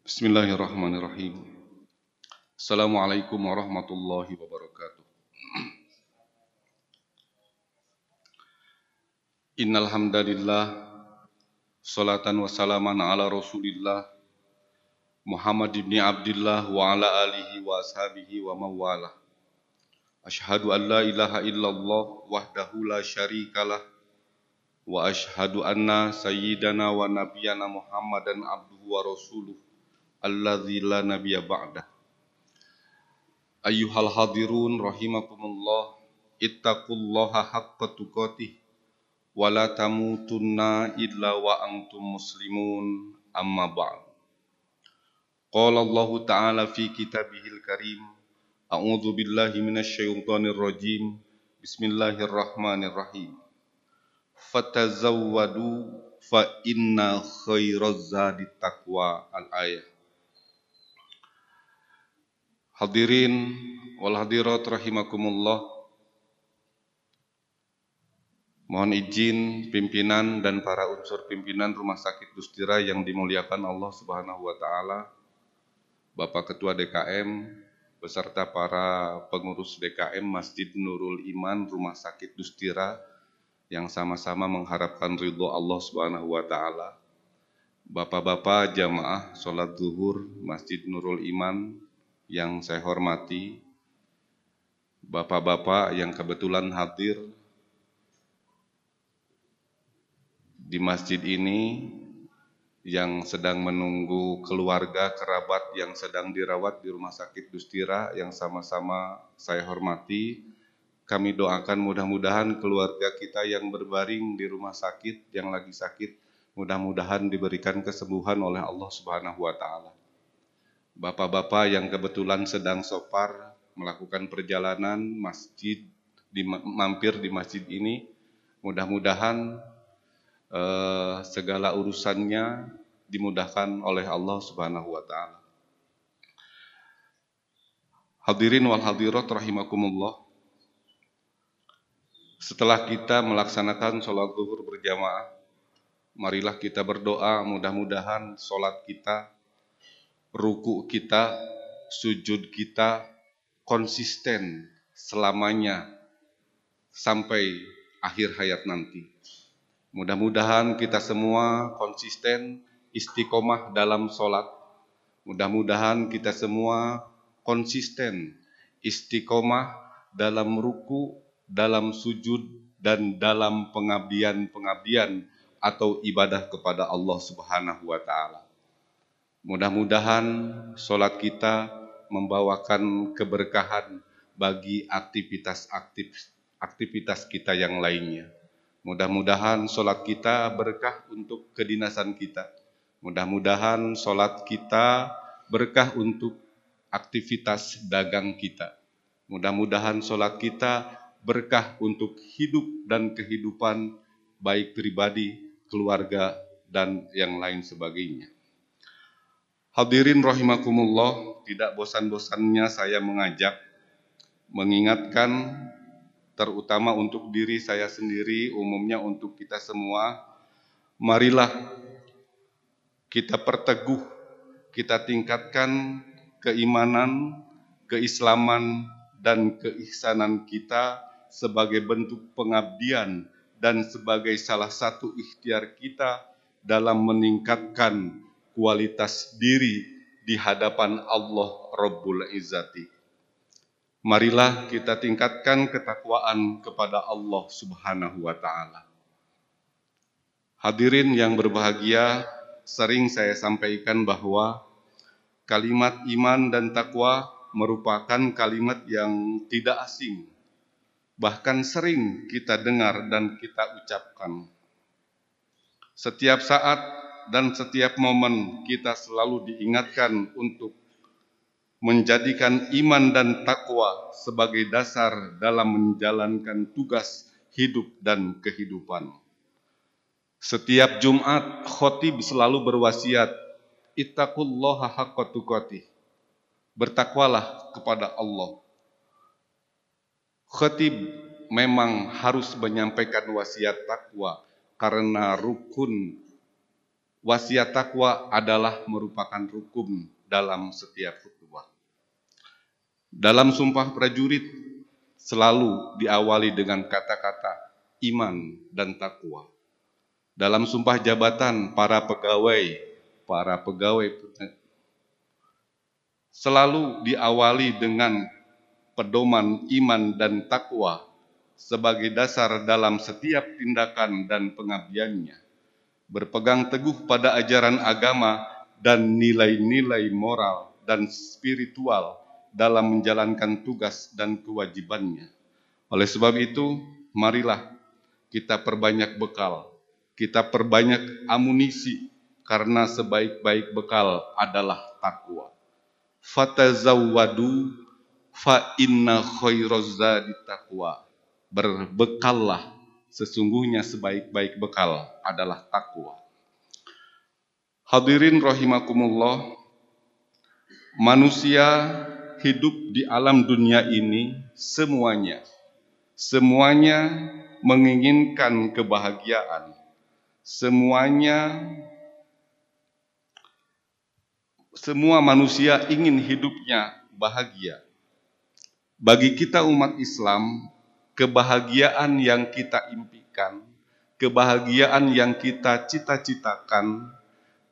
Bismillahirrahmanirrahim. Assalamualaikum warahmatullahi wabarakatuh. Innal hamdalillah, salatan wa salaman ala Rasulillah Muhammad ibn Abdullah wa ala alihi wa ashabihi wa mawalah. Ashhadu an la ilaha illallah wahdahu la syarikalah wa ashhadu anna sayyidana wa nabiyana Muhammadan abduhu wa rasuluh alladzi la nabiyya ba'dah. Ayyuhal hadirun rahimakumullah, ittaqullaha haqqa tuqatih wa la tamutunna illa wa antum muslimun, amma ba'd. Qala Allah Ta'ala fi kitabihil karim, a'udzu billahi minasy syaithanir rajim. Bismillahirrahmanirrahim. Fatazawwadu fa inna khairaz zadi taqwa, al-ayah. Hadirin wal hadirat rahimakumullah. Mohon izin pimpinan dan para unsur pimpinan Rumah Sakit Dustira yang dimuliakan Allah Subhanahu wa taala, Bapak Ketua DKM beserta para pengurus DKM Masjid Nurul Iman Rumah Sakit Dustira yang sama-sama mengharapkan ridho Allah Subhanahu wa taala. Bapak-bapak jamaah salat zuhur Masjid Nurul Iman yang saya hormati, bapak-bapak yang kebetulan hadir di masjid ini, yang sedang menunggu keluarga kerabat yang sedang dirawat di Rumah Sakit Dustira yang sama-sama saya hormati. Kami doakan mudah-mudahan keluarga kita yang berbaring di rumah sakit, yang lagi sakit, mudah-mudahan diberikan kesembuhan oleh Allah Subhanahu wa taala. Bapak-bapak yang kebetulan sedang safar melakukan perjalanan mampir di masjid ini, mudah-mudahan segala urusannya dimudahkan oleh Allah Subhanahu wa taala. Hadirin wal hadirat rahimakumullah. Setelah kita melaksanakan sholat zuhur berjamaah, marilah kita berdoa mudah-mudahan sholat kita, ruku kita, sujud kita konsisten selamanya sampai akhir hayat nanti. Mudah-mudahan kita semua konsisten istiqomah dalam sholat. Mudah-mudahan kita semua konsisten istiqomah dalam ruku, dalam sujud, dan dalam pengabdian atau ibadah kepada Allah Subhanahu wa taala. Mudah-mudahan sholat kita membawakan keberkahan bagi aktivitas kita yang lainnya. Mudah-mudahan sholat kita berkah untuk kedinasan kita. Mudah-mudahan sholat kita berkah untuk aktivitas dagang kita. Mudah-mudahan sholat kita berkah untuk hidup dan kehidupan baik pribadi, keluarga, dan yang lain sebagainya. Hadirin rahimakumullah, tidak bosan-bosannya saya mengajak, mengingatkan, terutama untuk diri saya sendiri, umumnya untuk kita semua, marilah kita perteguh, kita tingkatkan keimanan, keislaman, dan keihsanan kita sebagai bentuk pengabdian dan sebagai salah satu ikhtiar kita dalam meningkatkan kualitas diri di hadapan Allah Rabbul Izzati. Marilah kita tingkatkan ketakwaan kepada Allah Subhanahu wa taala. Hadirin yang berbahagia, sering saya sampaikan bahwa kalimat iman dan takwa merupakan kalimat yang tidak asing, bahkan sering kita dengar dan kita ucapkan. Setiap saat dan setiap momen kita selalu diingatkan untuk menjadikan iman dan takwa sebagai dasar dalam menjalankan tugas hidup dan kehidupan. Setiap Jumat, khotib selalu berwasiat, ittaqullaha haqqa tuqatih. Bertakwalah kepada Allah. Khatib memang harus menyampaikan wasiat takwa karena rukun wasiat takwa adalah merupakan rukun dalam setiap ukhuwah. Dalam sumpah prajurit selalu diawali dengan kata-kata iman dan takwa. Dalam sumpah jabatan para pegawai selalu diawali dengan pedoman iman dan takwa sebagai dasar dalam setiap tindakan dan pengabdiannya. Berpegang teguh pada ajaran agama dan nilai-nilai moral dan spiritual dalam menjalankan tugas dan kewajibannya. Oleh sebab itu, marilah kita perbanyak bekal, kita perbanyak amunisi, karena sebaik-baik bekal adalah takwa. Fatazawwadu fa inna khairaz zadi taqwa. Berbekallah, sesungguhnya sebaik-baik bekal adalah takwa. Hadirin rahimakumullah, manusia hidup di alam dunia ini semuanya menginginkan kebahagiaan. Semua manusia ingin hidupnya bahagia. Bagi kita umat Islam, kebahagiaan yang kita impikan, kebahagiaan yang kita cita-citakan,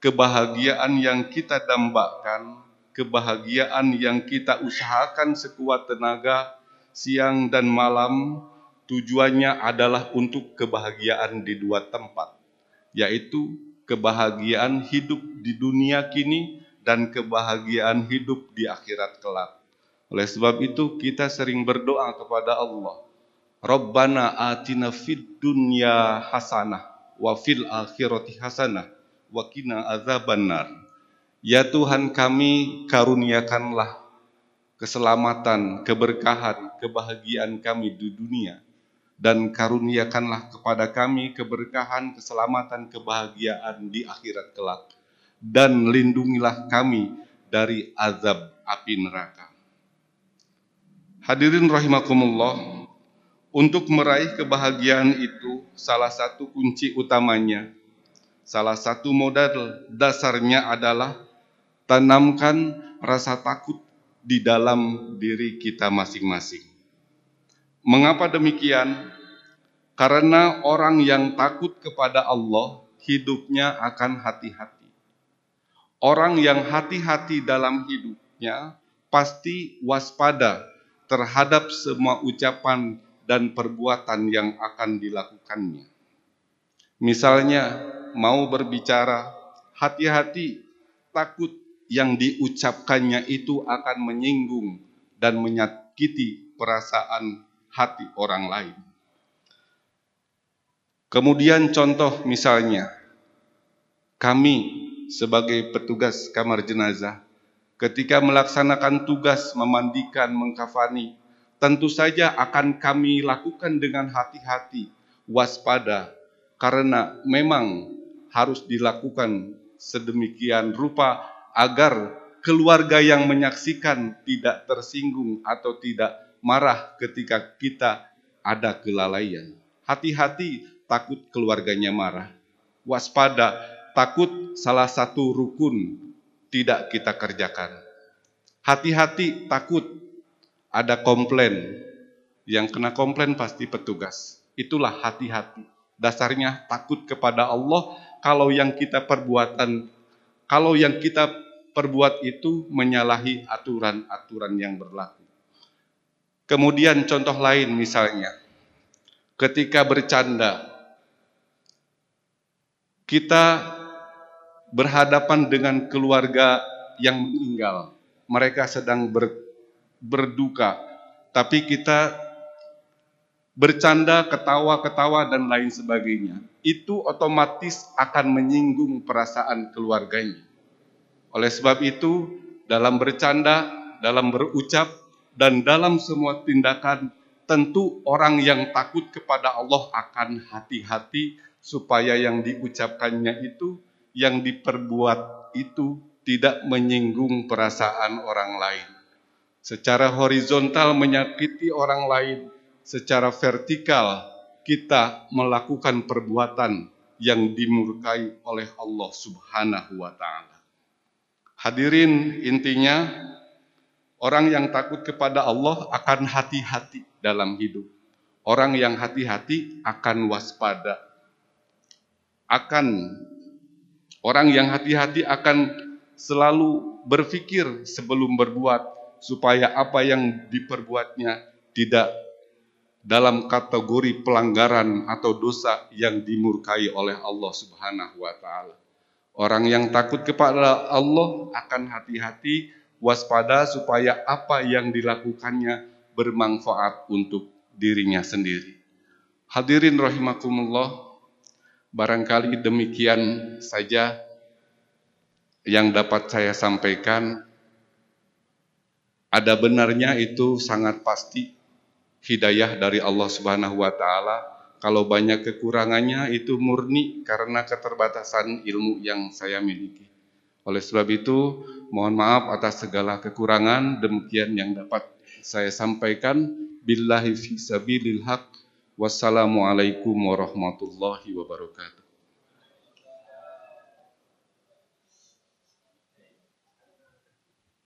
kebahagiaan yang kita dambakan, kebahagiaan yang kita usahakan sekuat tenaga, siang dan malam, tujuannya adalah untuk kebahagiaan di dua tempat, yaitu kebahagiaan hidup di dunia kini dan kebahagiaan hidup di akhirat kelak. Oleh sebab itu kita sering berdoa kepada Allah, Rabbana atina fid dunya hasanah wa fil akhirati hasanah wa qina azabannar. Ya Tuhan kami, karuniakanlah keselamatan, keberkahan, kebahagiaan kami di dunia, dan karuniakanlah kepada kami keberkahan, keselamatan, kebahagiaan di akhirat kelak, dan lindungilah kami dari azab api neraka. Hadirin rahimakumullah, untuk meraih kebahagiaan itu salah satu kunci utamanya, salah satu modal dasarnya adalah tanamkan rasa takut di dalam diri kita masing-masing. Mengapa demikian? Karena orang yang takut kepada Allah hidupnya akan hati-hati. Orang yang hati-hati dalam hidupnya pasti waspada terhadap semua ucapan dan perbuatan yang akan dilakukannya. Misalnya mau berbicara, hati-hati, takut yang diucapkannya itu akan menyinggung dan menyakiti perasaan hati orang lain. Kemudian contoh misalnya, kami sebagai petugas kamar jenazah, ketika melaksanakan tugas memandikan, mengkafani, tentu saja akan kami lakukan dengan hati-hati, waspada, karena memang harus dilakukan sedemikian rupa agar keluarga yang menyaksikan tidak tersinggung atau tidak marah ketika kita ada kelalaian. Hati-hati, takut keluarganya marah. Waspada, takut salah satu rukun tidak kita kerjakan. Hati-hati, takut ada komplain. Yang kena komplain pasti petugas. Itulah hati-hati. Dasarnya takut kepada Allah kalau yang kita perbuat itu menyalahi aturan-aturan yang berlaku. Kemudian contoh lain misalnya, ketika bercanda, kita berhadapan dengan keluarga yang meninggal. Mereka sedang berduka, tapi kita bercanda, ketawa-ketawa dan lain sebagainya. Itu otomatis akan menyinggung perasaan keluarganya. Oleh sebab itu, dalam bercanda, dalam berucap, dan dalam semua tindakan, tentu orang yang takut kepada Allah akan hati-hati supaya yang diucapkannya itu, yang diperbuat itu tidak menyinggung perasaan orang lain. Secara horizontal menyakiti orang lain, secara vertikal kita melakukan perbuatan yang dimurkai oleh Allah Subhanahu wa Ta'ala. Hadirin, intinya orang yang takut kepada Allah akan hati-hati dalam hidup. Orang yang hati-hati akan waspada. Orang yang hati-hati akan selalu berpikir sebelum berbuat, supaya apa yang diperbuatnya tidak dalam kategori pelanggaran atau dosa yang dimurkai oleh Allah Subhanahu wa Ta'ala. Orang yang takut kepada Allah akan hati-hati, waspada, supaya apa yang dilakukannya bermanfaat untuk dirinya sendiri. Hadirin rahimakumullah, barangkali demikian saja yang dapat saya sampaikan. Ada benarnya itu sangat pasti hidayah dari Allah Subhanahu wa Ta'ala. Kalau banyak kekurangannya itu murni karena keterbatasan ilmu yang saya miliki. Oleh sebab itu, mohon maaf atas segala kekurangan. Demikian yang dapat saya sampaikan. Billahi fi sabilil haq. Wassalamualaikum warahmatullahi wabarakatuh.